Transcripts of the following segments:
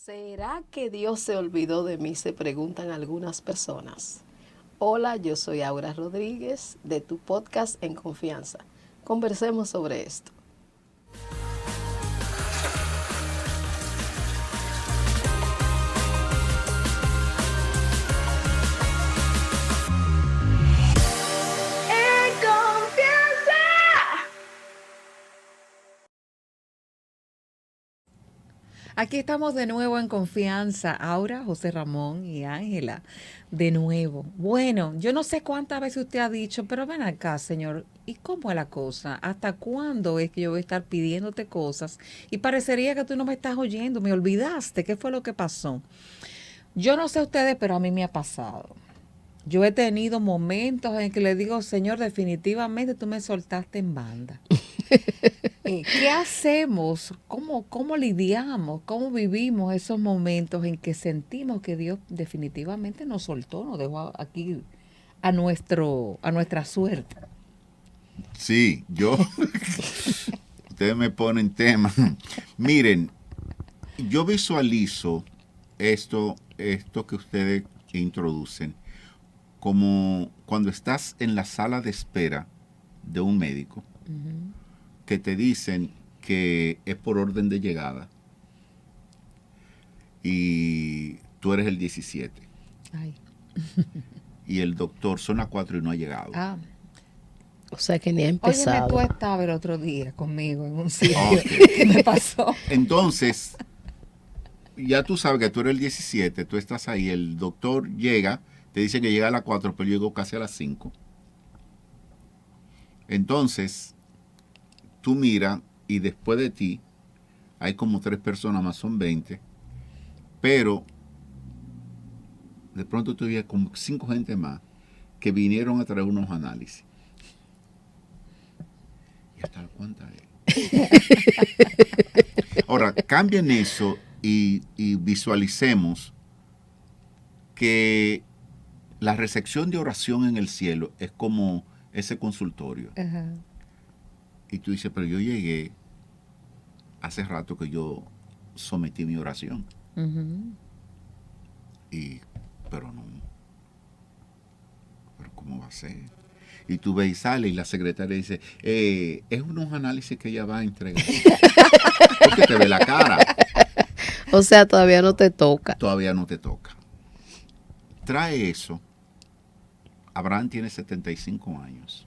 ¿Será que Dios se olvidó de mí? Se preguntan algunas personas. Hola, yo soy Aura Rodríguez de tu podcast En Confianza. Conversemos sobre esto. En Confianza. Aquí estamos de nuevo en confianza, Aura, José Ramón y Ángela, de nuevo. Bueno, yo no sé cuántas veces usted ha dicho, pero ven acá, señor, ¿y cómo es la cosa? ¿Hasta cuándo es que yo voy a estar pidiéndote cosas? Y parecería que tú no me estás oyendo, me olvidaste, ¿qué fue lo que pasó? Yo no sé ustedes, pero a mí me ha pasado. Yo he tenido momentos en que le digo, Señor, definitivamente tú me soltaste en banda. ¿Qué hacemos? ¿Cómo lidiamos? ¿Cómo vivimos esos momentos en que sentimos que Dios definitivamente nos soltó, nos dejó aquí a nuestra suerte? Sí, ustedes me ponen tema. Miren, yo visualizo esto que ustedes introducen como cuando estás en la sala de espera de un médico que te dicen que es por orden de llegada y tú eres el 17 Ay. y el doctor son las 4 y no ha llegado. Ah, O sea que ni ha óyeme, empezado. tú estabas el otro día conmigo en un sitio. Ok. ¿Qué me pasó? Entonces, ya tú sabes que tú eres el 17, tú estás ahí, el doctor llega, te dice que llega a las 4, pero llegó casi a las 5. Entonces, tú miras y después de ti hay como 3 personas más, son 20, pero de pronto tú ves como 5 gente más que vinieron a traer unos análisis. ¿Y hasta cuánta es? Ahora, cambien eso y visualicemos que la recepción de oración en el cielo es como ese consultorio. Ajá. Y tú dices, pero yo llegué hace rato que yo sometí mi oración. Pero no. Pero ¿cómo va a ser? Y tú ves y sale y la secretaria dice, es unos análisis que ella va a entregar. Porque te ve la cara. O sea, todavía no te toca. Todavía no te toca. Trae eso. Abraham tiene 75 años.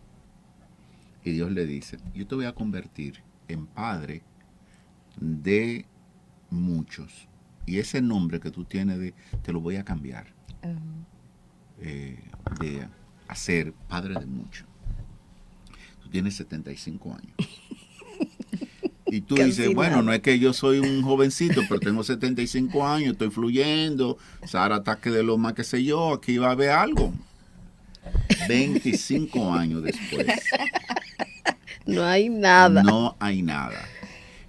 Y Dios le dice, yo te voy a convertir en padre de muchos. Y ese nombre que tú tienes, te lo voy a cambiar. De a ser padre de muchos. Tú tienes 75 años. Y tú dices, bueno, no es que yo soy un jovencito, pero tengo 75 años, estoy fluyendo, Sara ataque de lo más que sé yo, aquí va a haber algo. 25 años después. No hay nada. No hay nada.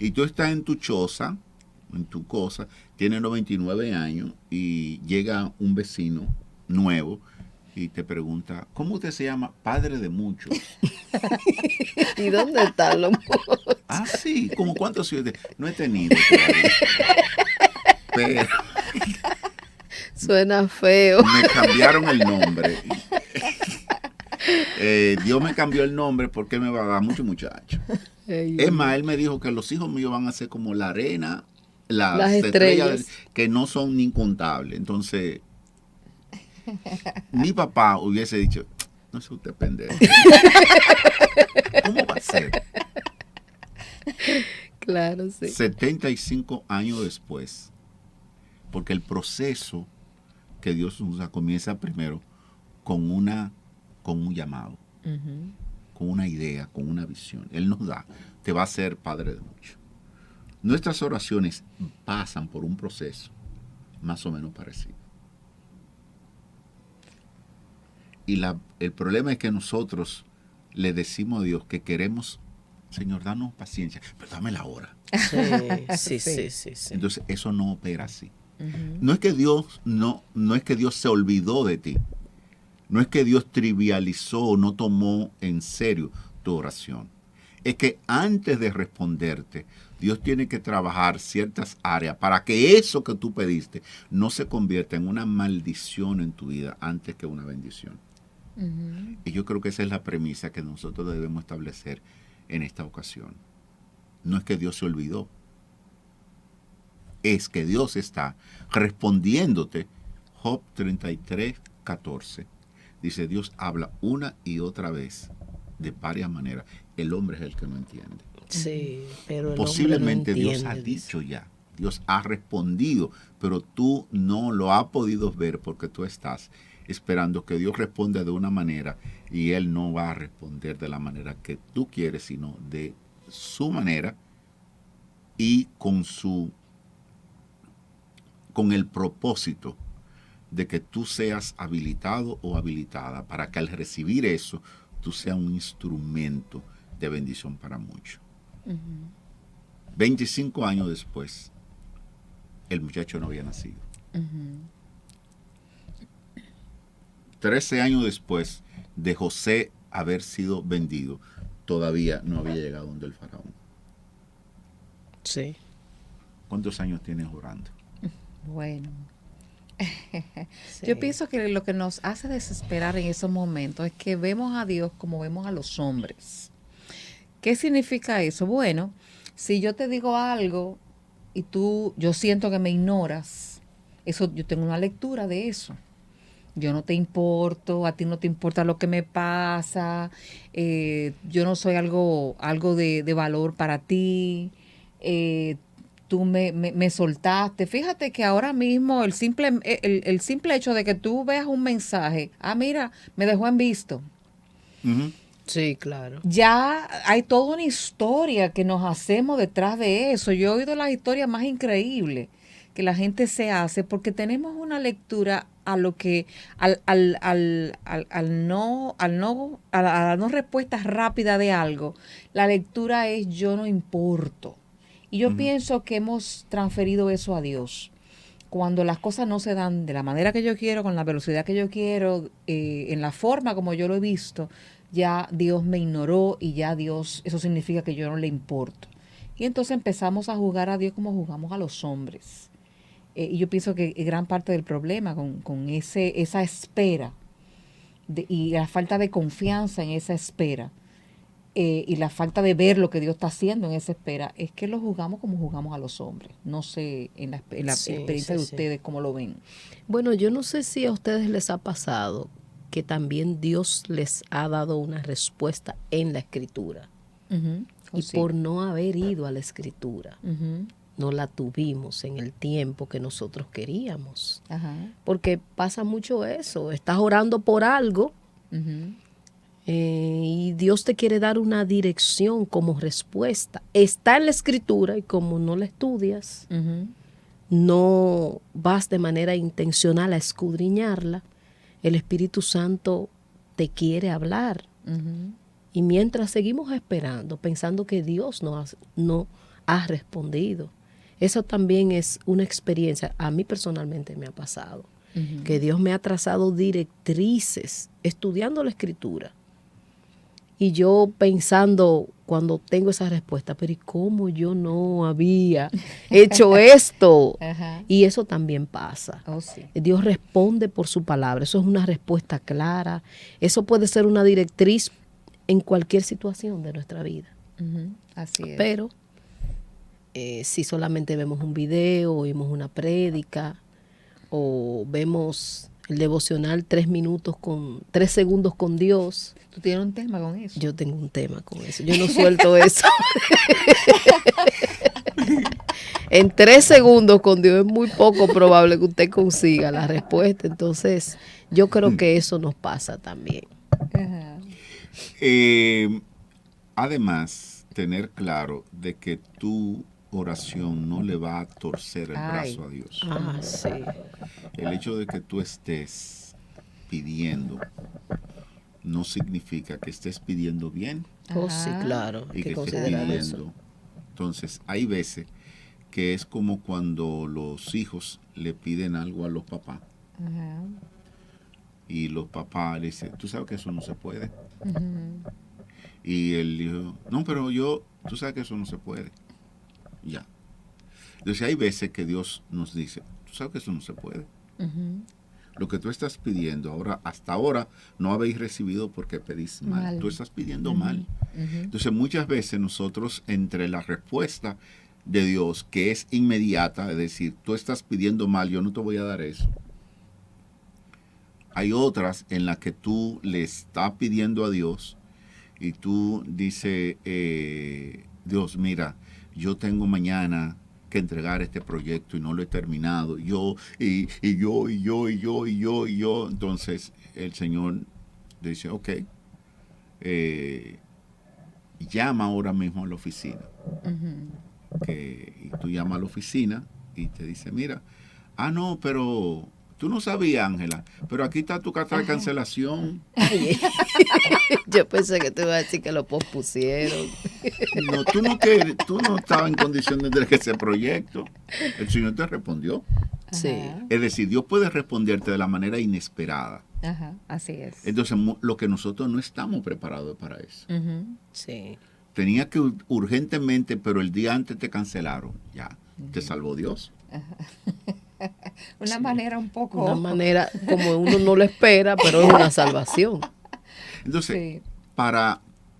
Y tú estás en tu choza, en tu cosa, tienes 99 años y llega un vecino nuevo y te pregunta, ¿cómo usted se llama? Padre de muchos. ¿Y dónde están los muchos? Ah, sí, ¿cómo cuántos hijos? No he tenido todavía. Pero Suena feo. me cambiaron el nombre. Dios me cambió el nombre porque me va a dar muchos muchachos. Es más, él me dijo que los hijos míos van a ser como la arena, las estrellas que no son ni incontables. Entonces, mi papá hubiese dicho, no sé usted pendejo. ¿Cómo va a ser? Claro, sí. 75 años después. Porque el proceso que Dios usa comienza primero con un llamado, con una idea, con una visión. Él nos da, te va a ser padre de muchos. Nuestras oraciones pasan por un proceso más o menos parecido. Y el problema es que nosotros le decimos a Dios que queremos, Señor, danos paciencia, pero dame la hora. Sí. Entonces eso no opera así. No es que Dios no es que Dios se olvidó de ti. No es que Dios trivializó o no tomó en serio tu oración. Es que antes de responderte, Dios tiene que trabajar ciertas áreas para que eso que tú pediste no se convierta en una maldición en tu vida antes que una bendición. Y yo creo que esa es la premisa que nosotros debemos establecer en esta ocasión. No es que Dios se olvidó, es que Dios está respondiéndote. Job 33:14 dice: Dios habla una y otra vez de varias maneras. El hombre es el que no entiende. Sí, pero el Posiblemente hombre no Dios ha entiende, dicho ya, Dios ha respondido, pero tú no lo has podido ver porque tú estás esperando que Dios responda de una manera y Él no va a responder de la manera que tú quieres, sino de su manera y con el propósito de que tú seas habilitado o habilitada para que al recibir eso tú seas un instrumento de bendición para muchos. 25 años después, el muchacho no había nacido. 13 años después de José haber sido vendido, todavía no había llegado donde el faraón. Sí. ¿Cuántos años tienes orando? Bueno. Sí. Yo pienso que lo que nos hace desesperar en esos momentos es que vemos a Dios como vemos a los hombres. ¿Qué significa eso? Bueno, si yo te digo algo y yo siento que me ignoras, eso yo tengo una lectura de eso. Yo no te importo, a ti no te importa lo que me pasa, yo no soy algo de valor para ti, tú me soltaste. Fíjate que ahora mismo el simple hecho de que tú veas un mensaje, mira, me dejó en visto. Sí, claro. Ya hay toda una historia que nos hacemos detrás de eso. Yo he oído las historias más increíbles que la gente se hace porque tenemos una lectura a lo que a la no respuesta rápida de algo. La lectura es yo no importo. Y yo pienso que hemos transferido eso a Dios. Cuando las cosas no se dan de la manera que yo quiero, con la velocidad que yo quiero, en la forma como yo lo he visto, ya Dios me ignoró y ya Dios, eso significa que yo no le importo. Y entonces empezamos a jugar a Dios como jugamos a los hombres. Y yo pienso que gran parte del problema con esa espera y la falta de confianza en esa espera y la falta de ver lo que Dios está haciendo en esa espera es que lo jugamos como jugamos a los hombres. No sé en la Sí, experiencia sí, de sí. ustedes cómo lo ven. Bueno, yo no sé si a ustedes les ha pasado que también Dios les ha dado una respuesta en la escritura. Y por no haber ido a la escritura, no la tuvimos en el tiempo que nosotros queríamos. Ajá. Porque pasa mucho eso. Estás orando por algo y Dios te quiere dar una dirección como respuesta. Está en la escritura y como no la estudias, no vas de manera intencional a escudriñarla, el Espíritu Santo te quiere hablar. Y mientras seguimos esperando, pensando que Dios no ha respondido, eso también es una experiencia, a mí personalmente me ha pasado, que Dios me ha trazado directrices estudiando la Escritura. Y yo pensando, cuando tengo esa respuesta, pero ¿y cómo yo no había hecho esto? Ajá. Y eso también pasa. Oh, sí. Dios responde por su palabra. Eso es una respuesta clara. Eso puede ser una directriz en cualquier situación de nuestra vida. Así es. Pero si solamente vemos un video, oímos una prédica o vemos el devocional 3 segundos con Dios. ¿Tú tienes un tema con eso? Yo tengo un tema con eso. Yo no suelto eso. En 3 segundos con Dios es muy poco probable que usted consiga la respuesta. Entonces, yo creo que eso nos pasa también. Ajá. Además, tener claro de que tu oración no le va a torcer el brazo a Dios. Sí. El hecho de que tú estés pidiendo no significa que estés pidiendo bien Oh, sí, claro. Hay y que que estés considerar pidiendo. eso. Entonces, hay veces que es como cuando los hijos le piden algo a los papás y los papás le dicen, tú sabes que eso no se puede. Y él dijo, no, pero tú sabes que eso no se puede. Ya. Entonces hay veces que Dios nos dice, tú sabes que eso no se puede. Lo que tú estás pidiendo hasta ahora no habéis recibido porque pedís mal. Tú estás pidiendo mal. Entonces muchas veces nosotros, entre la respuesta de Dios, que es inmediata, es decir, tú estás pidiendo mal, yo no te voy a dar eso. Hay otras en las que tú le estás pidiendo a Dios y tú dices, Dios, mira, yo tengo mañana que entregar este proyecto y no lo he terminado. Yo. Entonces el Señor dice, ok, llama ahora mismo a la oficina. Y tú llamas a la oficina y te dice, mira, no, pero tú no sabías, Ángela, pero aquí está tu carta de cancelación. Yo pensé que te iba a decir que lo pospusieron. No, tú no estabas en condición de entregar ese proyecto. El Señor te respondió. Sí. Es decir, Dios puede responderte de la manera inesperada. Ajá, así es. Entonces, lo que nosotros no estamos preparados para eso. Sí. Tenía que urgentemente, pero el día antes te cancelaron. Ya, te salvó Dios. Una manera un poco... Una manera como uno no lo espera, pero es una salvación. Entonces,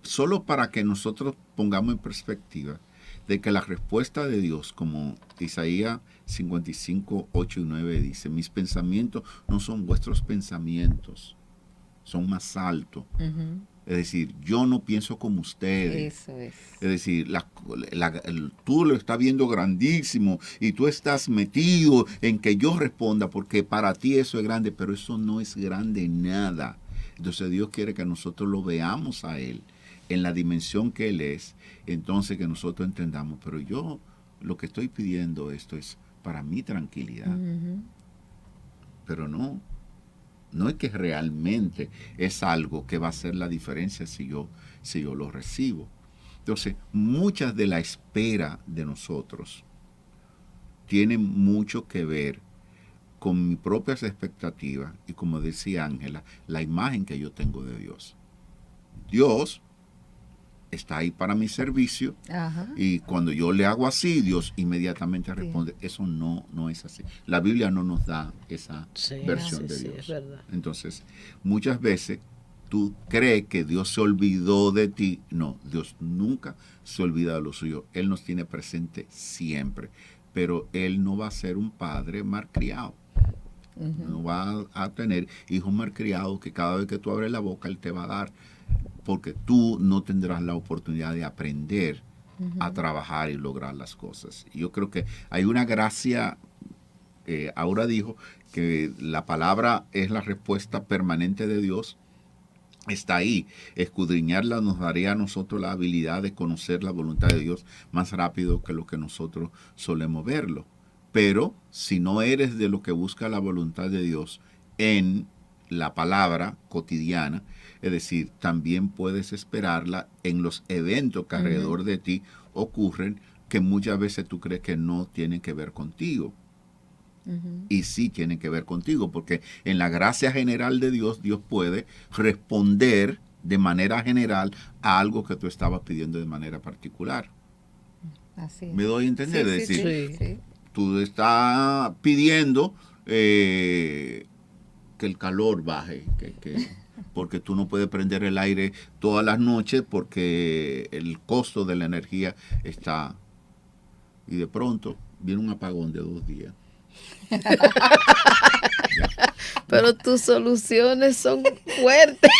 solo para que nosotros pongamos en perspectiva de que la respuesta de Dios, como Isaías 55, 8 y 9 dice, mis pensamientos no son vuestros pensamientos, son más altos. Es decir, yo no pienso como ustedes. Eso es. Es decir, tú lo estás viendo grandísimo y tú estás metido en que yo responda porque para ti eso es grande, pero eso no es grande nada. Entonces Dios quiere que nosotros lo veamos a Él en la dimensión que Él es, entonces que nosotros entendamos, pero yo lo que estoy pidiendo esto es para mi tranquilidad. Pero no es que realmente es algo que va a hacer la diferencia si yo lo recibo. Entonces, muchas de la espera de nosotros tienen mucho que ver con mis propias expectativas y, como decía Ángela, la imagen que yo tengo de Dios. Dios está ahí para mi servicio. Y cuando yo le hago así, Dios inmediatamente responde. Eso no es así. La Biblia no nos da esa versión de Dios. Es verdad. Entonces, muchas veces tú crees que Dios se olvidó de ti. No, Dios nunca se olvida de lo suyo. Él nos tiene presente siempre. Pero Él no va a ser un padre malcriado. No va a tener hijos malcriados que cada vez que tú abres la boca Él te va a dar, porque tú no tendrás la oportunidad de aprender a trabajar y lograr las cosas. Y yo creo que hay una gracia, ahora dijo que la palabra es la respuesta permanente de Dios. Está ahí. Escudriñarla nos daría a nosotros la habilidad de conocer la voluntad de Dios más rápido que lo que nosotros solemos verlo. Pero si no eres de lo que busca la voluntad de Dios en la palabra cotidiana, es decir, también puedes esperarla en los eventos que alrededor de ti ocurren, que muchas veces tú crees que no tienen que ver contigo. Y sí tienen que ver contigo, porque en la gracia general de Dios, Dios puede responder de manera general a algo que tú estabas pidiendo de manera particular. Así es. ¿Me doy a entender? Sí, es decir, sí. Tú estás pidiendo que el calor baje, porque tú no puedes prender el aire todas las noches porque el costo de la energía está. Y de pronto viene un apagón de 2 días. Pero tus soluciones son fuertes.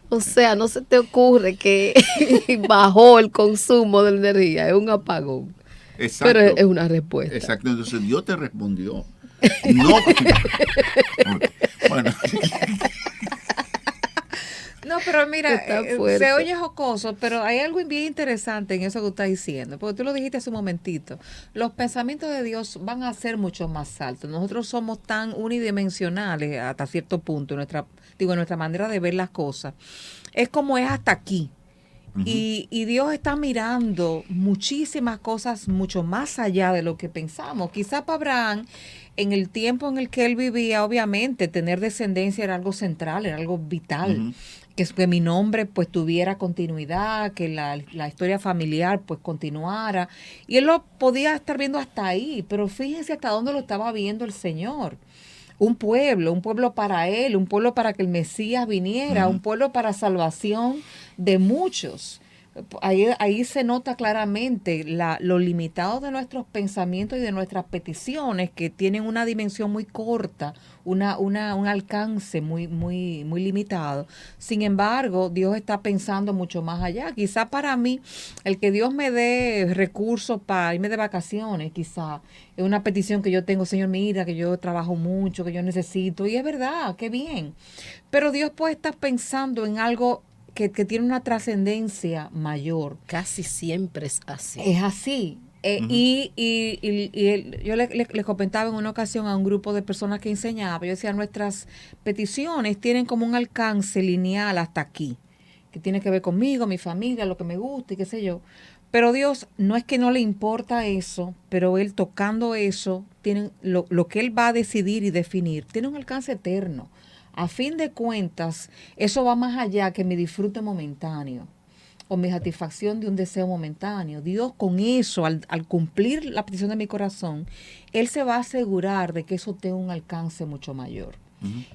O sea, no se te ocurre que bajó el consumo de energía, es un apagón. Exacto. Pero es una respuesta. Exacto, entonces Dios te respondió. No. Bueno. No, pero mira, se oye jocoso, pero hay algo bien interesante en eso que tú estás diciendo, porque tú lo dijiste hace un momentito. Los pensamientos de Dios van a ser mucho más altos. Nosotros somos tan unidimensionales hasta cierto punto, en nuestra manera de ver las cosas. Es como es hasta aquí. Y Dios está mirando muchísimas cosas mucho más allá de lo que pensamos. Quizá para Abraham, en el tiempo en el que él vivía, obviamente, tener descendencia era algo central, era algo vital. Que mi nombre pues tuviera continuidad, que la historia familiar pues continuara. Y él lo podía estar viendo hasta ahí, pero fíjense hasta dónde lo estaba viendo el Señor. Un pueblo para él, un pueblo para que el Mesías viniera, un pueblo para salvación de muchos. Ahí se nota claramente lo limitado de nuestros pensamientos y de nuestras peticiones, que tienen una dimensión muy corta, un alcance muy limitado. Sin embargo, Dios está pensando mucho más allá. Quizá para mí, el que Dios me dé recursos para irme de vacaciones, quizá es una petición que yo tengo: Señor, mira, que yo trabajo mucho, que yo necesito, y es verdad, qué bien. Pero Dios puede estar pensando en algo que tiene una trascendencia mayor. Casi siempre es así. Es así. Yo le comentaba en una ocasión a un grupo de personas que enseñaba, yo decía, nuestras peticiones tienen como un alcance lineal hasta aquí, que tiene que ver conmigo, mi familia, lo que me gusta y qué sé yo. Pero Dios no es que no le importa eso, pero Él tocando eso, tiene lo que Él va a decidir y definir, tiene un alcance eterno. A fin de cuentas, eso va más allá que mi disfrute momentáneo o mi satisfacción de un deseo momentáneo. Dios con eso, al cumplir la petición de mi corazón, Él se va a asegurar de que eso tenga un alcance mucho mayor.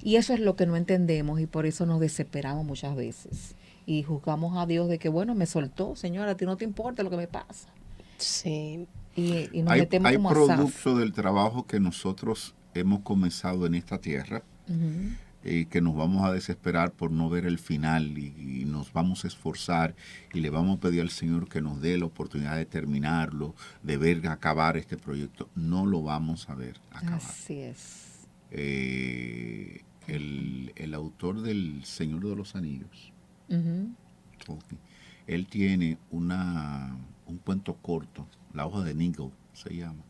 Y eso es lo que no entendemos y por eso nos desesperamos muchas veces. Y juzgamos a Dios de que, bueno, me soltó, Señor, a ti no te importa lo que me pasa. Sí. Y nos metemos como asaf. Hay producto del trabajo que nosotros hemos comenzado en esta tierra, que nos vamos a desesperar por no ver el final y nos vamos a esforzar y le vamos a pedir al Señor que nos dé la oportunidad de terminarlo, de ver acabar este proyecto. No lo vamos a ver acabar. Así es. El autor del Señor de los Anillos, él tiene un cuento corto, La hoja de Nigel se llama,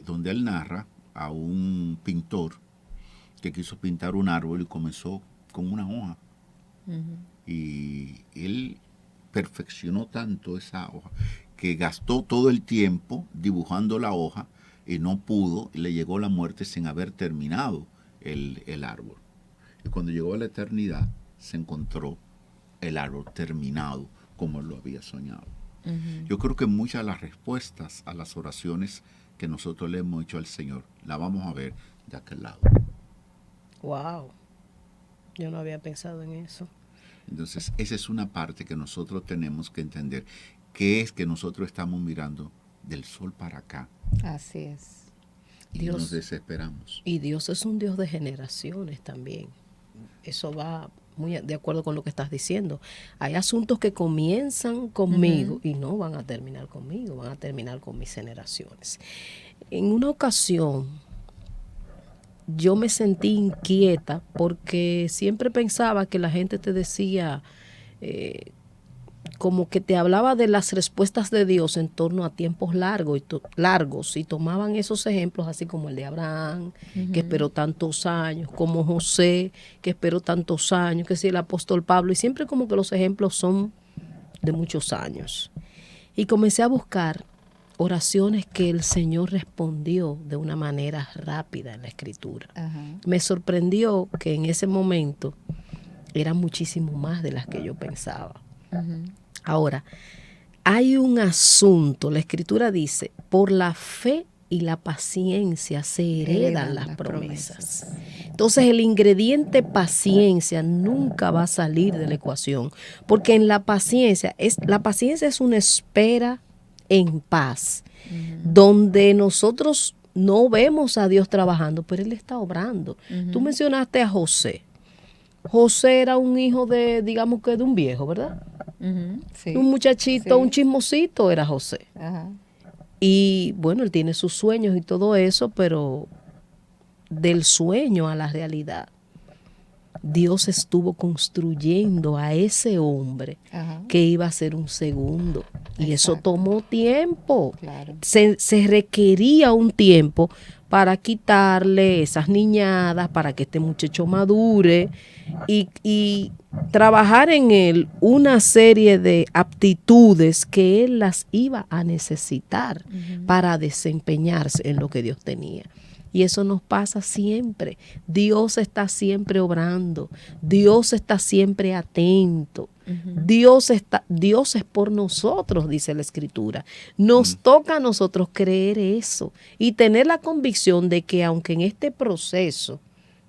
donde él narra a un pintor que quiso pintar un árbol y comenzó con una hoja. Y él perfeccionó tanto esa hoja que gastó todo el tiempo dibujando la hoja y no pudo, y le llegó la muerte sin haber terminado el árbol. Y cuando llegó a la eternidad, se encontró el árbol terminado como él lo había soñado. Yo creo que muchas de las respuestas a las oraciones que nosotros le hemos hecho al Señor, la vamos a ver de aquel lado. Wow, yo no había pensado en eso. Entonces, esa es una parte que nosotros tenemos que entender, que es que nosotros estamos mirando del sol para acá. Así es. Y Dios, nos desesperamos. Y Dios es un Dios de generaciones también. Eso va muy de acuerdo con lo que estás diciendo. Hay asuntos que comienzan conmigo y no van a terminar conmigo, van a terminar con mis generaciones. En una ocasión, yo me sentí inquieta porque siempre pensaba que la gente te decía, como que te hablaba de las respuestas de Dios en torno a tiempos largos y tomaban esos ejemplos así como el de Abraham, que esperó tantos años, como José, que esperó tantos años, que si el apóstol Pablo, y siempre como que los ejemplos son de muchos años. Y comencé a buscar oraciones que el Señor respondió de una manera rápida en la Escritura. Me sorprendió que en ese momento eran muchísimo más de las que yo pensaba. Ahora, hay un asunto, la Escritura dice, por la fe y la paciencia se heredan las promesas. Entonces el ingrediente paciencia nunca va a salir de la ecuación, porque en la paciencia es una espera en paz, donde nosotros no vemos a Dios trabajando, pero Él está obrando. Tú mencionaste a José. José era un hijo de, digamos que de un viejo, ¿verdad? Sí. Un muchachito, un chismosito era José. Y bueno, él tiene sus sueños y todo eso, pero del sueño a la realidad, Dios estuvo construyendo a ese hombre que iba a ser un segundo. Y eso tomó tiempo. Claro. Se requería un tiempo para quitarle esas niñadas, para que este muchacho madure y trabajar en él una serie de aptitudes que él las iba a necesitar para desempeñarse en lo que Dios tenía. Y eso nos pasa siempre. Dios está siempre obrando. Dios está siempre atento. Dios es por nosotros, dice la Escritura. Nos toca a nosotros creer eso y tener la convicción de que aunque en este proceso,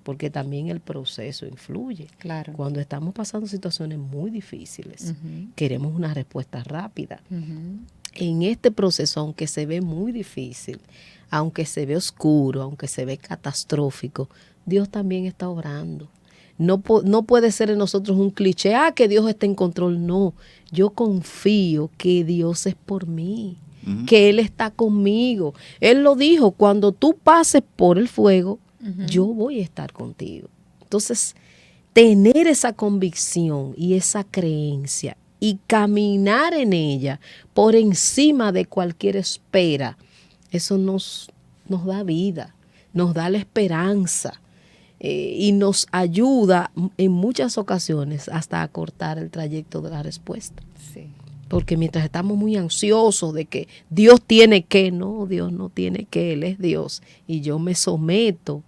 porque también el proceso influye, Claro. cuando estamos pasando situaciones muy difíciles, queremos una respuesta rápida. En este proceso, aunque se ve muy difícil, aunque se ve oscuro, aunque se ve catastrófico, Dios también está obrando. No puede ser en nosotros un cliché, que Dios está en control. No, yo confío que Dios es por mí, que Él está conmigo. Él lo dijo, cuando tú pases por el fuego, yo voy a estar contigo. Entonces, tener esa convicción y esa creencia y caminar en ella por encima de cualquier espera, eso nos da vida, nos da la esperanza y nos ayuda en muchas ocasiones hasta a cortar el trayecto de la respuesta. Sí. Porque mientras estamos muy ansiosos de que Dios tiene que, no, Dios no tiene que, Él es Dios. Y yo me someto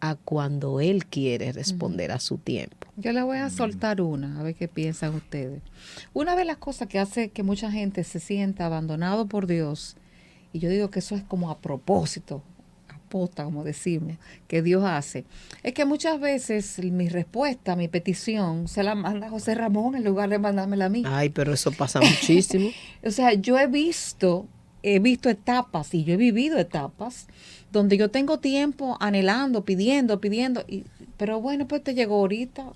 a cuando Él quiere responder a su tiempo. Yo le voy a soltar una, a ver qué piensan ustedes. Una de las cosas que hace que mucha gente se sienta abandonado por Dios, y yo digo que eso es como a propósito, aposta, como decimos, que Dios hace, es que muchas veces mi respuesta, mi petición, se la manda a José Ramón en lugar de mandármela a mí. Ay, pero eso pasa muchísimo. O sea, yo he visto etapas y yo he vivido etapas donde yo tengo tiempo anhelando, pidiendo, pero bueno, pues te llegó ahorita.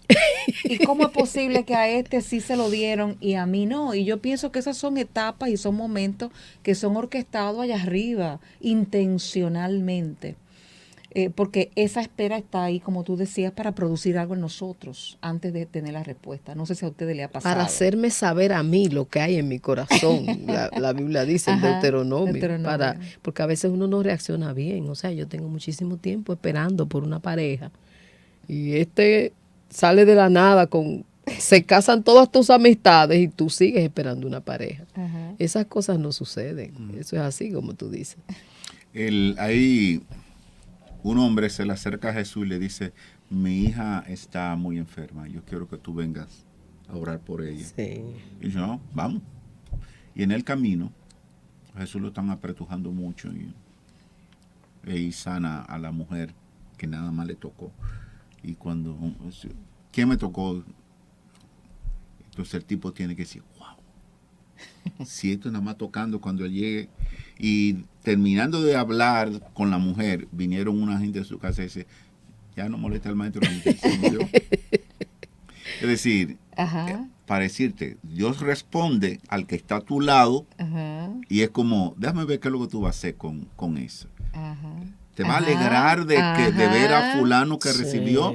¿Y cómo es posible que a este sí se lo dieron y a mí no? Y yo pienso que esas son etapas y son momentos que son orquestados allá arriba, intencionalmente. Porque esa espera está ahí, como tú decías, para producir algo en nosotros antes de tener la respuesta. No sé si a ustedes le ha pasado. Para hacerme saber a mí lo que hay en mi corazón. La Biblia dice en Deuteronomio. Porque a veces uno no reacciona bien. O sea, yo tengo muchísimo tiempo esperando por una pareja. Y sale de la nada se casan todas tus amistades y tú sigues esperando una pareja. Esas cosas no suceden. Eso es así como tú dices. Ahí un hombre se le acerca a Jesús y le dice, mi hija está muy enferma, yo quiero que tú vengas a orar por ella. Sí. Y dice, no, vamos. Y en el camino, Jesús lo están apretujando mucho y sana a la mujer que nada más le tocó. Y cuando, ¿quién me tocó? Entonces el tipo tiene que decir, wow, si esto nada más tocando cuando él llegue. Y terminando de hablar con la mujer, vinieron una gente de su casa y dice, ya no molesta al maestro. Es decir, para decirte, Dios responde al que está a tu lado y es como, déjame ver qué es lo que tú vas a hacer con eso. ¿Te va a alegrar de ver a fulano que recibió?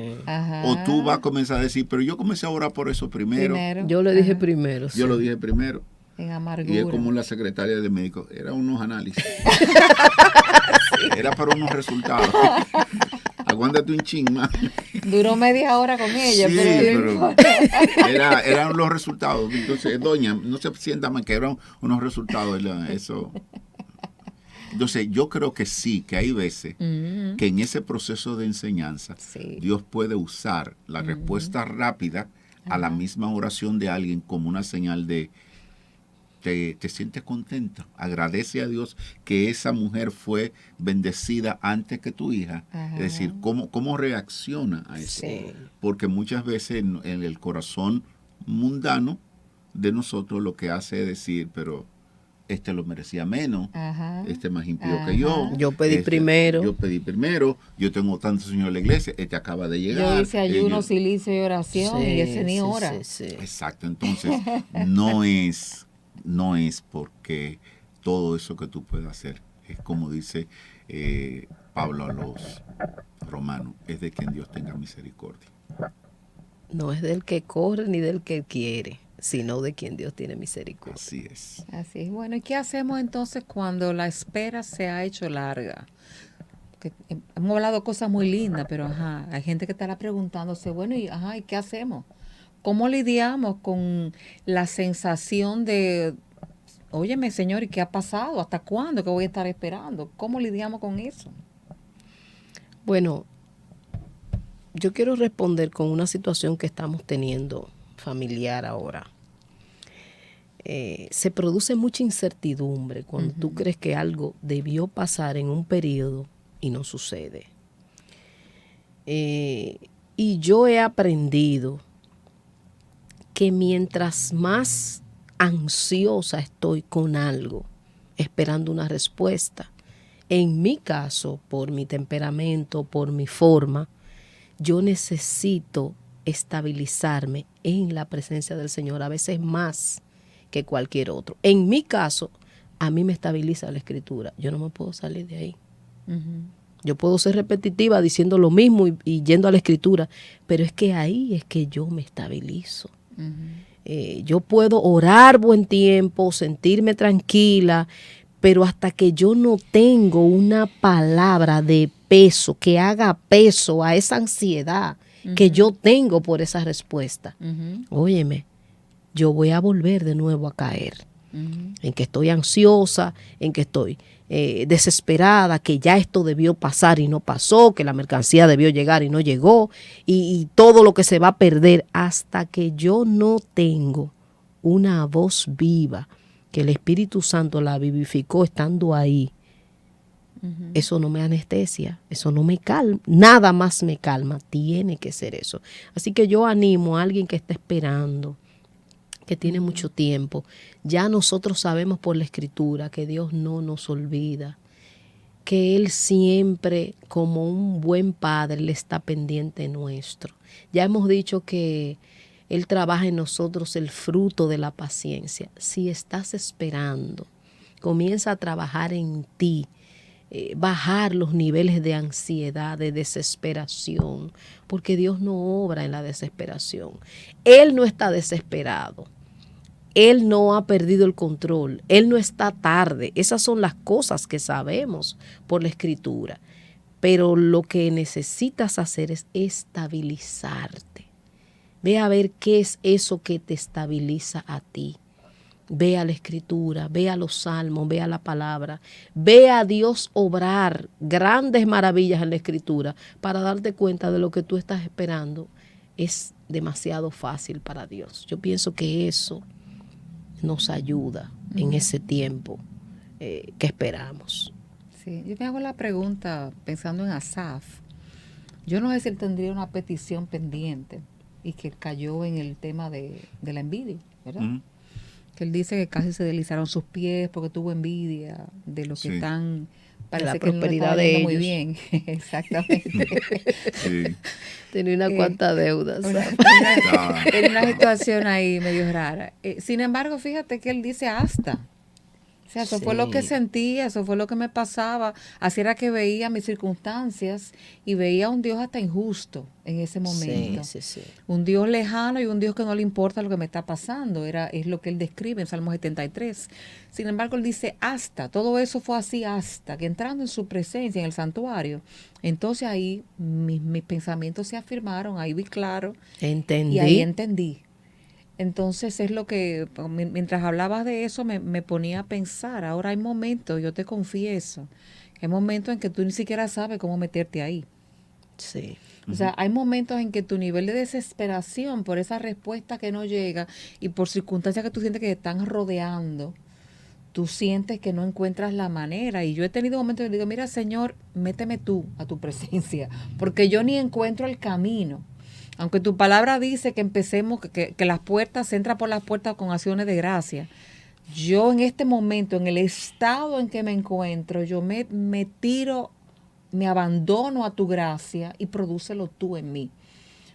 ¿O tú vas a comenzar a decir, pero yo comencé a orar por eso primero? Yo lo dije primero. Yo lo dije primero. En amargura. Y es como la secretaria de médico, era unos análisis. Era para unos resultados. Aguántate un ching más. Duró media hora con ella, sí, pero eran los resultados. Entonces, doña, no se sienta más que eran unos resultados. Eso. Entonces, yo creo que sí, que hay veces que en ese proceso de enseñanza, Dios puede usar la respuesta rápida a la misma oración de alguien como una señal de te sientes contenta, agradece a Dios que esa mujer fue bendecida antes que tu hija. Es decir, ¿cómo reacciona a eso? Sí. Porque muchas veces en el corazón mundano de nosotros lo que hace es decir, pero este lo merecía menos, este más impío que yo. Yo pedí primero. Yo tengo tantos años en la iglesia, este acaba de llegar. Yo hice ayuno, silicio y oración y ese ni ora. Sí. Exacto, entonces no es porque todo eso que tú puedes hacer, es como dice Pablo a los romanos, es de quien Dios tenga misericordia. No es del que corre ni del que quiere, sino de quien Dios tiene misericordia. Así es. Así es. Bueno, ¿y qué hacemos entonces cuando la espera se ha hecho larga? que hemos hablado cosas muy lindas, pero ajá, hay gente que estará preguntándose, bueno, ¿y qué hacemos? ¿Cómo lidiamos con la sensación de, óyeme, señor, ¿y qué ha pasado? ¿Hasta cuándo que voy a estar esperando? ¿Cómo lidiamos con eso? Bueno, yo quiero responder con una situación que estamos teniendo familiar ahora. Se produce mucha incertidumbre cuando tú crees que algo debió pasar en un periodo y no sucede. Y yo he aprendido que mientras más ansiosa estoy con algo, esperando una respuesta, en mi caso, por mi temperamento, por mi forma, yo necesito estabilizarme en la presencia del Señor, a veces más que cualquier otro. En mi caso, a mí me estabiliza la Escritura. Yo no me puedo salir de ahí. Yo puedo ser repetitiva diciendo lo mismo y yendo a la Escritura, pero es que ahí es que yo me estabilizo. Yo puedo orar buen tiempo, sentirme tranquila, pero hasta que yo no tengo una palabra de peso, que haga peso a esa ansiedad que yo tengo por esa respuesta, óyeme, yo voy a volver de nuevo a caer en que estoy ansiosa, en que estoy desesperada, que ya esto debió pasar y no pasó, que la mercancía debió llegar y no llegó, y todo lo que se va a perder hasta que yo no tengo una voz viva, que el Espíritu Santo la vivificó estando ahí. Eso no me anestesia, eso no me calma, nada más me calma, tiene que ser eso. Así que yo animo a alguien que está esperando, que tiene mucho tiempo. Ya nosotros sabemos por la Escritura que Dios no nos olvida, que Él siempre, como un buen padre, le está pendiente nuestro. Ya hemos dicho que Él trabaja en nosotros el fruto de la paciencia. Si estás esperando, comienza a trabajar en ti, bajar los niveles de ansiedad, de desesperación, porque Dios no obra en la desesperación. Él no está desesperado. Él no ha perdido el control. Él no está tarde. Esas son las cosas que sabemos por la Escritura. Pero lo que necesitas hacer es estabilizarte. Ve a ver qué es eso que te estabiliza a ti. Ve a la Escritura, ve a los salmos, ve a la palabra, ve a Dios obrar grandes maravillas en la Escritura para darte cuenta de lo que tú estás esperando es demasiado fácil para Dios. Yo pienso que eso nos ayuda en ese tiempo que esperamos. Sí, yo me hago la pregunta pensando en Asaf. Yo no sé si él tendría una petición pendiente y que cayó en el tema de la envidia, ¿verdad? Que él dice que casi se deslizaron sus pies porque tuvo envidia de los que están, parece la que prosperidad no de ellos. Muy bien, exactamente. Sí. Tenía una cuanta deudas. En una situación ahí medio rara. Sin embargo, fíjate que él dice hasta. O sea, eso fue lo que sentía, eso fue lo que me pasaba. Así era que veía mis circunstancias y veía a un Dios hasta injusto en ese momento. Un Dios lejano y un Dios que no le importa lo que me está pasando. Es lo que él describe en Salmo 73. Sin embargo, él dice hasta. Todo eso fue así hasta que entrando en su presencia, en el santuario, entonces ahí mis pensamientos se afirmaron, ahí vi claro. Entendí. Y ahí entendí. Entonces es lo que, mientras hablabas de eso, me ponía a pensar. Ahora hay momentos, yo te confieso, hay momentos en que tú ni siquiera sabes cómo meterte ahí. Sí. O sea, hay momentos en que tu nivel de desesperación por esa respuesta que no llega y por circunstancias que tú sientes que te están rodeando, tú sientes que no encuentras la manera. Y yo he tenido momentos en que digo, mira, Señor, méteme tú a tu presencia, porque yo ni encuentro el camino. Aunque tu palabra dice que empecemos, que las puertas, se entra por las puertas con acciones de gracia. Yo en este momento, en el estado en que me encuentro, yo me tiro, me abandono a tu gracia y prodúcelo tú en mí.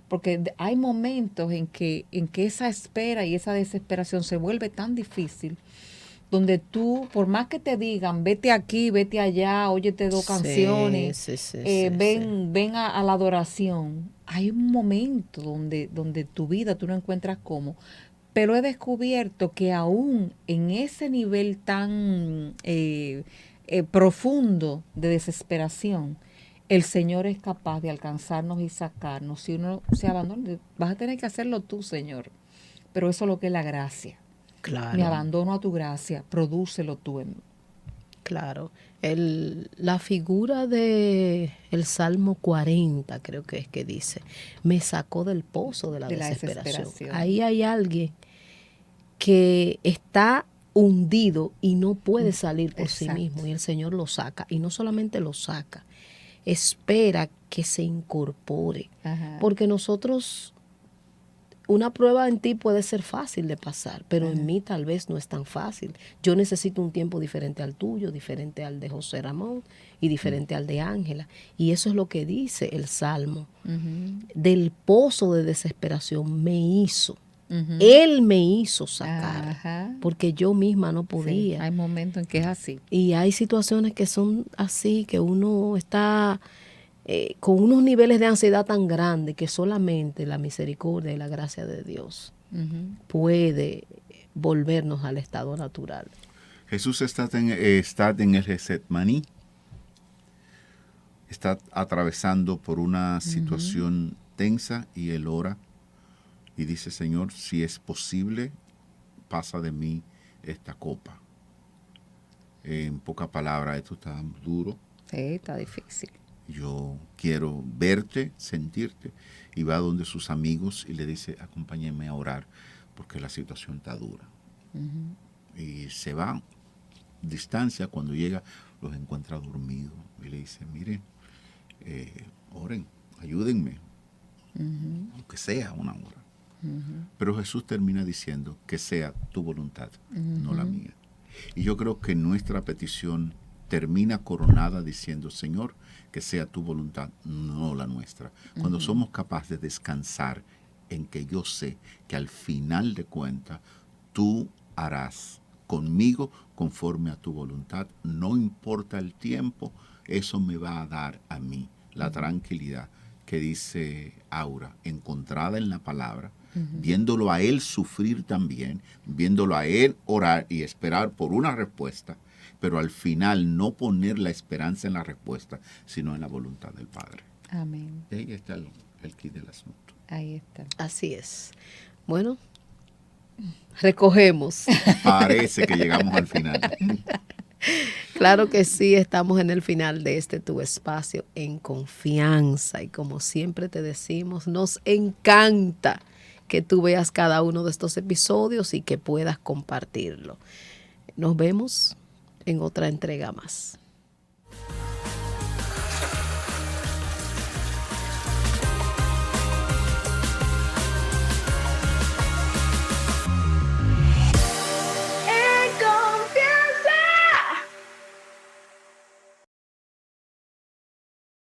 Porque hay momentos en que esa espera y esa desesperación se vuelve tan difícil, donde tú, por más que te digan, vete aquí, vete allá, óyete dos canciones, ven a la adoración, hay un momento donde tu vida tú no encuentras cómo. Pero he descubierto que aún en ese nivel tan profundo de desesperación, el Señor es capaz de alcanzarnos y sacarnos. Si uno se abandona, vas a tener que hacerlo tú, Señor. Pero eso es lo que es la gracia. Claro. Me abandono a tu gracia, prodúcelo tú en mí. Claro. La figura de el Salmo 40, creo que es que dice, me sacó del pozo de la desesperación. Ahí hay alguien que está hundido y no puede salir por sí mismo, y el Señor lo saca. Y no solamente lo saca, espera que se incorpore. Ajá. Porque nosotros, una prueba en ti puede ser fácil de pasar, pero en mí tal vez no es tan fácil. Yo necesito un tiempo diferente al tuyo, diferente al de José Ramón y diferente al de Ángela. Y eso es lo que dice el Salmo. Del pozo de desesperación me hizo. Él me hizo sacar, porque yo misma no podía. Sí, hay momentos en que es así. Y hay situaciones que son así, que uno está con unos niveles de ansiedad tan grandes que solamente la misericordia y la gracia de Dios puede volvernos al estado natural. Jesús está en el Getsemaní, está atravesando por una situación tensa y él ora y dice, Señor, si es posible, pasa de mí esta copa. En pocas palabras, esto está duro. Sí, está difícil. Yo quiero verte, sentirte. Y va donde sus amigos y le dice, acompáñenme a orar porque la situación está dura. Y se va a distancia. Cuando llega, los encuentra dormidos. Y le dice, miren, oren, ayúdenme. Aunque sea una hora. Pero Jesús termina diciendo que sea tu voluntad, no la mía. Y yo creo que nuestra petición termina coronada diciendo, Señor, que sea tu voluntad, no la nuestra. Cuando somos capaces de descansar en que yo sé que al final de cuentas tú harás conmigo conforme a tu voluntad, no importa el tiempo, eso me va a dar a mí la tranquilidad que dice Aura, encontrada en la palabra, viéndolo a él sufrir también, viéndolo a él orar y esperar por una respuesta, pero al final no poner la esperanza en la respuesta, sino en la voluntad del Padre. Amén. Y ahí está el kit del asunto. Ahí está. Así es. Bueno, recogemos. Parece que llegamos al final. Claro que sí, estamos en el final de tu espacio en confianza y como siempre te decimos, nos encanta que tú veas cada uno de estos episodios y que puedas compartirlo. Nos vemos en otra entrega más.